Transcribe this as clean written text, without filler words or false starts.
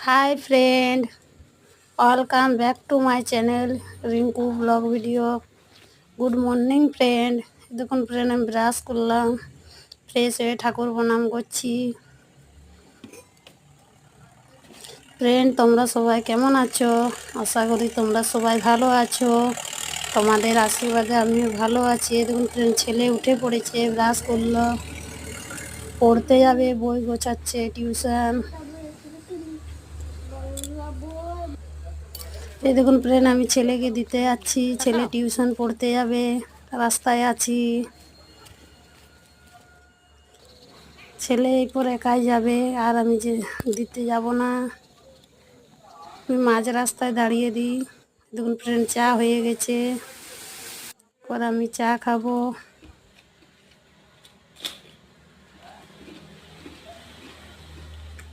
Hi friend, welcome back to my channel Rinku blog video. Good morning friend. দেখুন friend, আমি brush করলাম, fresh হয়ে ঠাকুর প্রণাম করছি। ফ্রেন্ড, তোমরা সবাই কেমন আছো? আশা করি তোমরা সবাই ভালো আছো। তোমাদের আশীর্বাদে আমিও ভালো আছি। দেখুন ফ্রেন্ড, ছেলে উঠে পড়েছে, ব্রাশ করলো, পড়তে যাবে, বই গোছাচ্ছে, টিউশন। এই দেখুন ফ্রেন্ড, আমি ছেলেকে দিতে যাচ্ছি, ছেলে টিউশন পড়তে যাবে, রাস্তায় আছি। ছেলে এরপর একাই যাবে, আর আমি যে দিতে যাব না, আমি মাঝ রাস্তায় দাঁড়িয়ে দিই। দেখুন ফ্রেন্ড, চা হয়ে গেছে, পর আমি চা খাবো।